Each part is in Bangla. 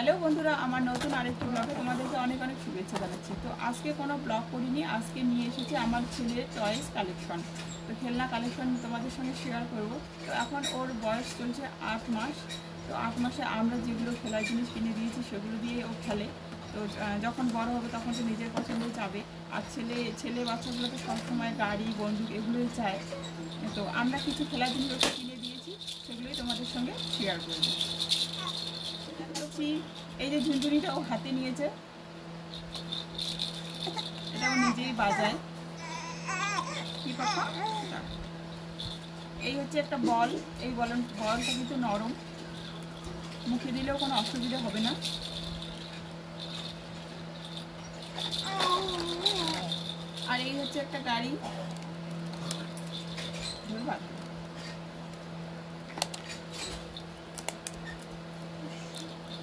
হ্যালো বন্ধুরা, আমার নতুন আরেকটি ব্লগে তোমাদেরকে অনেক অনেক শুভেচ্ছা জানাচ্ছি। তো আজকে কোনো ব্লগ করিনি, আজকে নিয়ে এসেছি আমার ছেলের টয়েস কালেকশন। তো খেলনা কালেকশন তোমাদের সঙ্গে শেয়ার করব। তো এখন ওর বয়স চলছে 8 মাস। তো 8 মাসে আমরা যেগুলো খেলার জিনিস কিনে দিয়েছি সেগুলো দিয়ে ও খেলে। তো যখন বড় হবে তখন তো নিজের পছন্দই চাবে। আর ছেলে বাচ্চাগুলো তো সবসময় গাড়ি বন্দুক এগুলোই চায়। তো আমরা কিছু খেলার জিনিস ওকে কিনে দিয়েছি, সেগুলোই তোমাদের সঙ্গে শেয়ার করবো। এই যে ঝুনঝুনিটা ও হাতে নিয়েছে, এটা ও নিজেই বাজায়। কি পাপা? এই হচ্ছে একটা বল। এই বলটা কিন্তু নরম, মুখে দিলেও কোনো অসুবিধা হবে না। আর এই হচ্ছে একটা গাড়ি।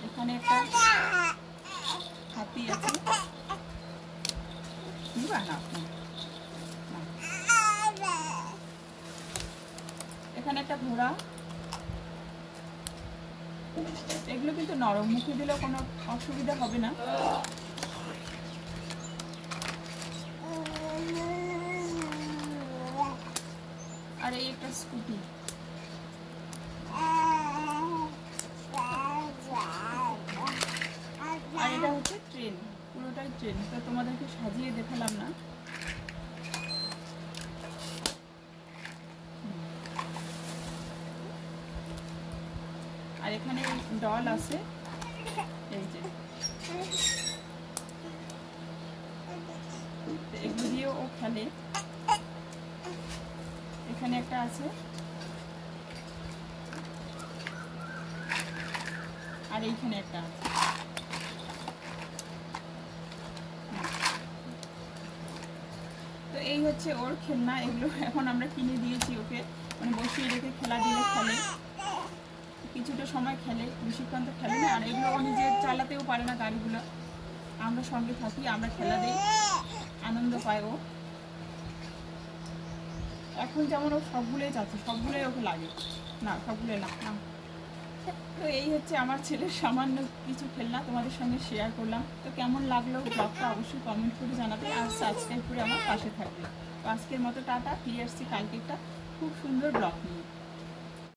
এখানে একটা হাতি আছে। এখানে একটা ঘোড়া। এগুলো কিন্তু নরম, মুখে দিলেও কোনো অসুবিধা হবে না। আর এই একটা স্কুটি। আর এটা হচ্ছে ট্রেন, পুরোটাই ট্রেন। তো তোমাদেরকে সাজিয়ে দেখালাম না। আর এখানে ডল আছে, এই যে এগুলো দিয়েও ও খেলে। এখানে একটা আছে, আর এইখানে একটা আছে। তো এই হচ্ছে ওর খেলনা। এগুলো এখন আমরা কিনে দিয়েছি ওকে, মানে বসিয়ে রেখে খেলা দিলে খেলে, কিছুটা সময় খেলে, বেশিক্ষণ তো খেলে না। আর এগুলো ও নিজে চালাতেও পারে না গাড়িগুলো, আমরা সঙ্গে থাকি, আমরা খেলা দিই, আনন্দ পায় ও। এখন যেমন ও সবগুলোই চাচ্ছে, সবগুলোই ওকে লাগে না, সবগুলোই না। তো এই হচ্ছে আমার ছেলের সামান্য কিছু খেলনা তোমাদের সঙ্গে শেয়ার করলাম। তো কেমন লাগলো ব্লগটা অবশ্যই কমেন্ট করে জানাবে, আর সাবস্ক্রাইব করে আমার পাশে থাকবে। তো আজকের মতো টাটা, ফিরে আসছি কালকে একটা খুব সুন্দর ব্লগ নিয়ে।